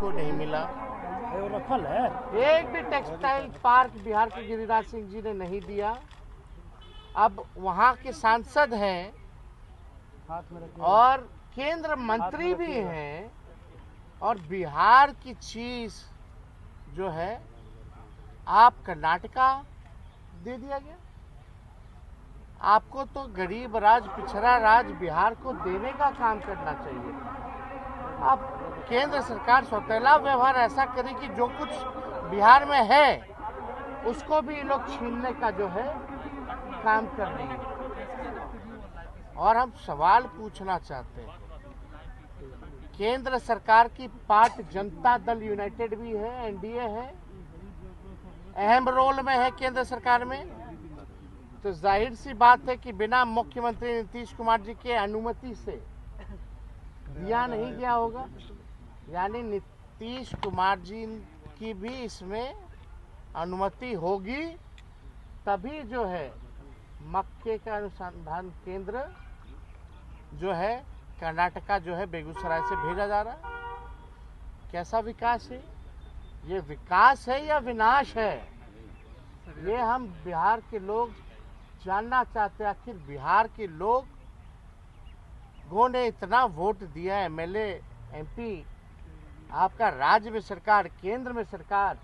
को नहीं मिला। रखल है एक भी टेक्सटाइल पार्क बिहार के गिरिराज सिंह जी ने नहीं दिया। अब वहाँ के सांसद हैं और केंद्र मंत्री भी हैं और बिहार की चीज जो है आप कर्नाटका दे दिया गया। आपको तो गरीब राज्य, पिछड़ा राज्य बिहार को देने का काम करना चाहिए। आप केंद्र सरकार सौतेला व्यवहार ऐसा करे कि जो कुछ बिहार में है उसको भी ये लोग छीनने का जो है काम कर रही है। और हम सवाल पूछना चाहते हैं, केंद्र सरकार की पार्ट जनता दल यूनाइटेड भी है, एनडीए है, अहम रोल में है केंद्र सरकार में। तो जाहिर सी बात है कि बिना मुख्यमंत्री नीतीश कुमार जी के अनुमति से दिया नहीं गया होगा। यानी नीतीश कुमार जी की भी इसमें अनुमति होगी, तभी जो है मक्के का अनुसंधान केंद्र जो है कर्नाटका जो है बेगूसराय से भेजा जा रहा है। कैसा विकास है ये? विकास है या विनाश है? ये हम बिहार के लोग जानना चाहते हैं। आखिर बिहार के लोग ने इतना वोट दिया, एमएलए, एमपी, आपका राज्य में सरकार, केंद्र में सरकार,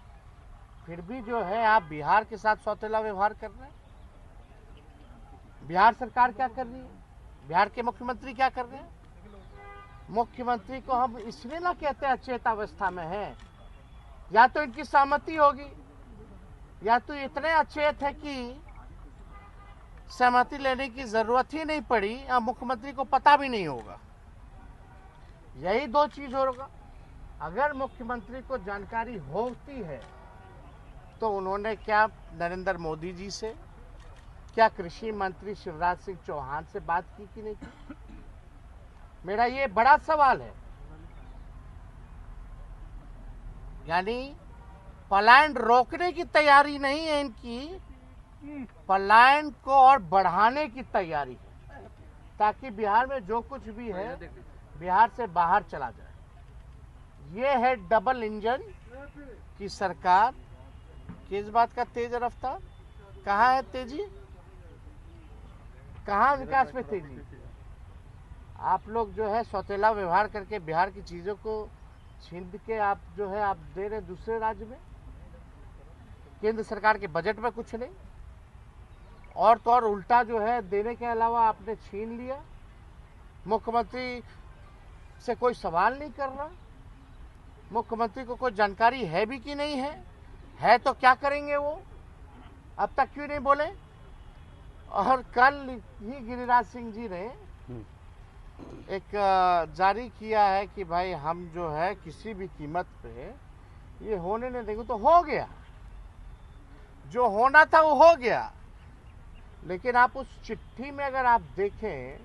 फिर भी जो है आप बिहार के साथ सौतेला व्यवहार कर रहे हैं। बिहार सरकार क्या कर रही है? बिहार के मुख्यमंत्री क्या कर रहे हैं? मुख्यमंत्री को हम इसलिए ना कहते हैं अचेत अवस्था में है, या तो इनकी सहमति होगी या तो इतने अचेत है कि सहमति लेने की जरूरत ही नहीं पड़ी और मुख्यमंत्री को पता भी नहीं होगा। यही दो चीज होगा। अगर मुख्यमंत्री को जानकारी होती है तो उन्होंने क्या नरेंद्र मोदी जी से, क्या कृषि मंत्री शिवराज सिंह चौहान से बात की कि नहीं की? मेरा ये बड़ा सवाल है। यानी पलायन रोकने की तैयारी नहीं है इनकी, पलायन को और बढ़ाने की तैयारी है, ताकि बिहार में जो कुछ भी है बिहार से बाहर चला जाए। ये है डबल इंजन की सरकार। किस बात का तेज रफ्तार? कहाँ है तेजी? कहाँ विकास में तेजी? आप लोग जो है सौतेला व्यवहार करके बिहार की चीजों को छीन के आप जो है आप दे रहे दूसरे राज्य में। केंद्र सरकार के बजट में कुछ नहीं, और तो और उल्टा जो है देने के अलावा आपने छीन लिया। मुख्यमंत्री से कोई सवाल नहीं कर रहा। मुख्यमंत्री को कोई जानकारी है भी कि नहीं है तो क्या करेंगे वो? अब तक क्यों नहीं बोले? और कल ही गिरिराज सिंह जी ने एक जारी किया है कि भाई हम जो है किसी भी कीमत पे ये होने नहीं देंगे। तो हो गया, जो होना था वो हो गया। लेकिन आप उस चिट्ठी में अगर आप देखें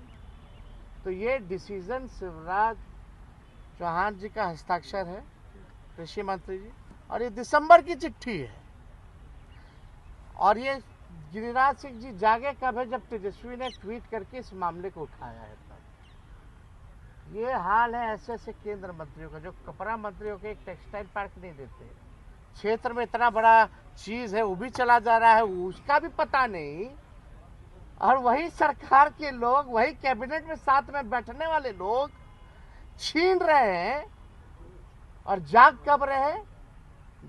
तो ये डिसीजन शिवराज चौहान जी का हस्ताक्षर है, कृषि मंत्री जी, और ये दिसंबर की चिट्ठी है। और ये गिरिराज सिंह जी जागे कब है? जब तेजस्वी ने ट्वीट करके इस मामले को उठाया है तब। ये हाल है ऐसे ऐसे केंद्र मंत्रियों का, जो कपड़ा मंत्रियों के एक टेक्सटाइल पार्क नहीं देते। क्षेत्र में इतना बड़ा चीज है वो भी चला जा रहा है, उसका भी पता नहीं। और वही सरकार के लोग, वही कैबिनेट में साथ में बैठने वाले लोग छीन रहे हैं। और जाग कब रहे?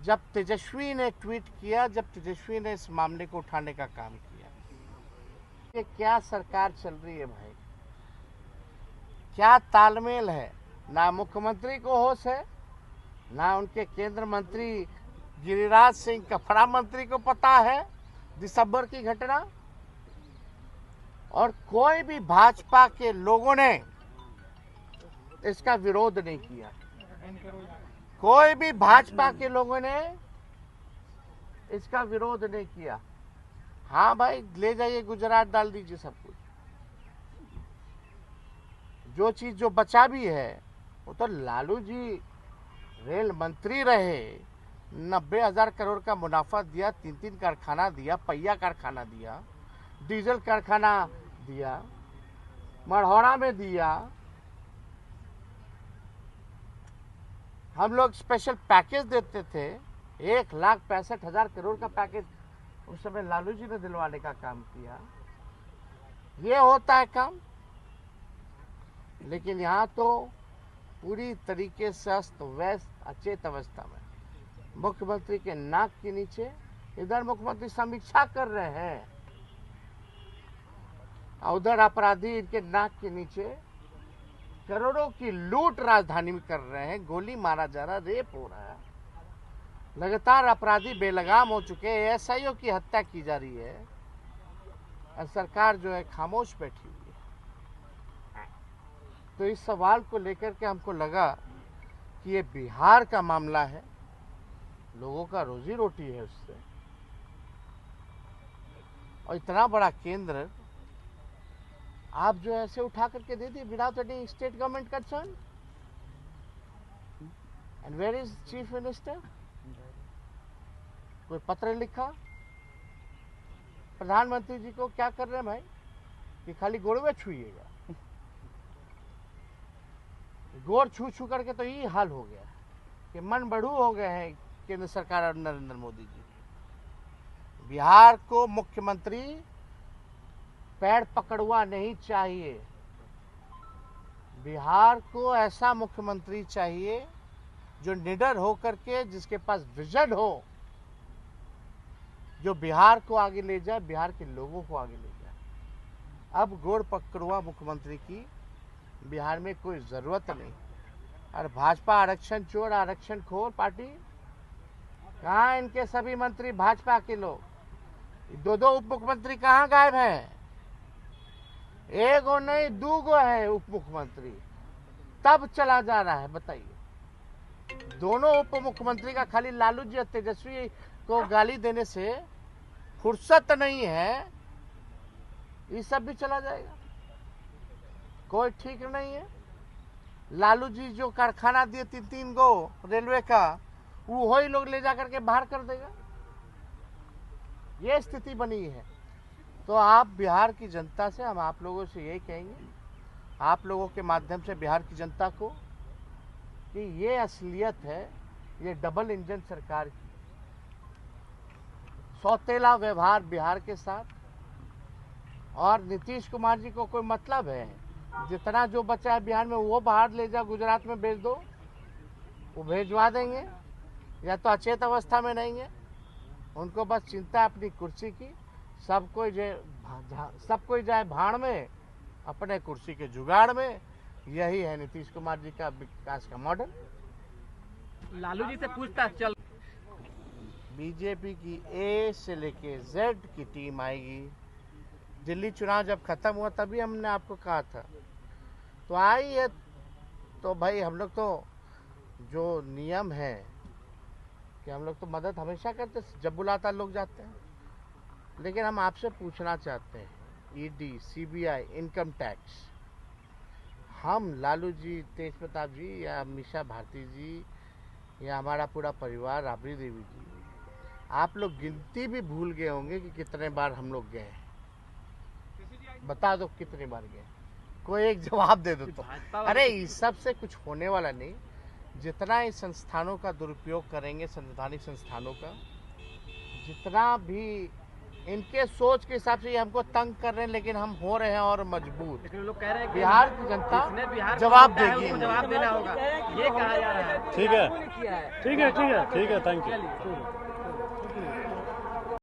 जब तेजस्वी ने ट्वीट किया, जब तेजस्वी ने इस मामले को उठाने का काम किया। ये क्या सरकार चल रही है भाई? क्या तालमेल है? ना मुख्यमंत्री को होश है, ना उनके केंद्र मंत्री गिरिराज सिंह कपड़ा मंत्री को पता है दिसंबर की घटना। और कोई भी भाजपा के लोगों ने इसका विरोध नहीं किया। कोई भी भाजपा के लोगों ने इसका विरोध नहीं किया। हाँ भाई, ले जाइए गुजरात, डाल दीजिए सब कुछ। जो चीज जो बचा भी है वो तो लालू जी रेल मंत्री रहे, 90,000 करोड़ का मुनाफा दिया, 3 कारखाना दिया, पहिया कारखाना दिया, डीजल कारखाना दिया, मढ़ौरा में दिया, हम लोग स्पेशल पैकेज देते थे, 1,65,000 करोड़ का पैकेज उस समय लालू जी ने दिलवाने का काम किया। ये होता है काम। लेकिन यहाँ तो पूरी तरीके से अस्त व्यस्त अचेत अवस्था में मुख्यमंत्री के नाक के नीचे इधर मुख्यमंत्री समीक्षा कर रहे हैं, उधर अपराधी इनके नाक के नीचे करोड़ों की लूट राजधानी में कर रहे हैं। गोली मारा जा रहा, रेप हो रहा है, लगातार अपराधी बेलगाम हो चुके हैं, एसआईओ की हत्या की जा रही है और सरकार जो है खामोश बैठी हुई है। तो इस सवाल को लेकर के हमको लगा कि ये बिहार का मामला है, लोगों का रोजी रोटी है उससे, और इतना बड़ा केंद्र आप जो ऐसे उठा करके दे दिए without any state government concern. And where is chief minister? कोई पत्र लिखा प्रधानमंत्री जी को? क्या कर रहे हैं भाई कि खाली गोड़वे छुइएगा? गोड़ छू छू करके तो यही हाल हो गया कि मन बढ़ू हो गए हैं केंद्र सरकार और नरेंद्र मोदी जी। बिहार को मुख्यमंत्री पैर पकड़वा नहीं चाहिए। बिहार को ऐसा मुख्यमंत्री चाहिए जो निडर होकर के, जिसके पास विजन हो, जो बिहार को आगे ले जाए, बिहार के लोगों को आगे ले जाए। अब गोड़ पकड़वा मुख्यमंत्री की बिहार में कोई जरूरत नहीं। और भाजपा आरक्षण चोर, आरक्षण खोर पार्टी, कहाँ इनके सभी मंत्री भाजपा के लोग? 2 उप मुख्यमंत्री कहाँ गायब हैं? 1 नहीं 2 है उप मुख्यमंत्री, तब चला जा रहा है। बताइए, दोनों उप मुख्यमंत्री का खाली लालू जी और तेजस्वी को गाली देने से फुर्सत नहीं है, ये सब भी चला जाएगा। कोई ठीक नहीं है। लालू जी जो कारखाना दिए 3 गो रेलवे का, वो ही लोग ले जाकर के बाहर कर देगा। ये स्थिति बनी है। तो आप बिहार की जनता से, हम आप लोगों से यही कहेंगे, आप लोगों के माध्यम से बिहार की जनता को, कि ये असलियत है, ये डबल इंजन सरकार की सौतेला व्यवहार बिहार के साथ। और नीतीश कुमार जी को कोई मतलब है? जितना जो बचा है बिहार में वो बाहर ले जाओ, गुजरात में भेज दो, वो भेजवा देंगे। या तो अचेत अवस्था में नहीं है, उनको बस चिंता है अपनी कुर्सी की। सब कोई जाए भाड़ में, अपने कुर्सी के जुगाड़ में। यही है नीतीश कुमार जी का विकास का मॉडल। लालू जी से पूछताछ चल, बीजेपी की ए से लेके जेड की टीम आएगी। दिल्ली चुनाव जब खत्म हुआ तभी हमने आपको कहा था, तो आई है। तो भाई हम लोग तो जो नियम है कि हम लोग तो मदद हमेशा करते, जब बुलाता लोग जाते हैं। लेकिन हम आपसे पूछना चाहते हैं, ईडी, सीबीआई, इनकम टैक्स, हम लालू जी, तेज प्रताप जी या मीशा भारती जी या हमारा पूरा परिवार, राबड़ी देवी जी, आप लोग गिनती भी भूल गए होंगे कि कितने बार हम लोग गए हैं। बता दो कितनी बार गए, कोई एक जवाब दे दो तो। अरे इस सब से कुछ होने वाला नहीं। जितना इस संस्थानों का दुरुपयोग करेंगे, संवैधानिक संस्थानों का, जितना भी इनके सोच के हिसाब से ये हमको तंग कर रहे हैं, लेकिन हम हो रहे हैं और मजबूत। लेकिन लोग कह रहे हैं कि बिहार की जनता बिहार जवाब देगी, जवाब देना होगा, ये कहा जा रहा है। ठीक है, ठीक है, ठीक है, ठीक है, थैंक यू।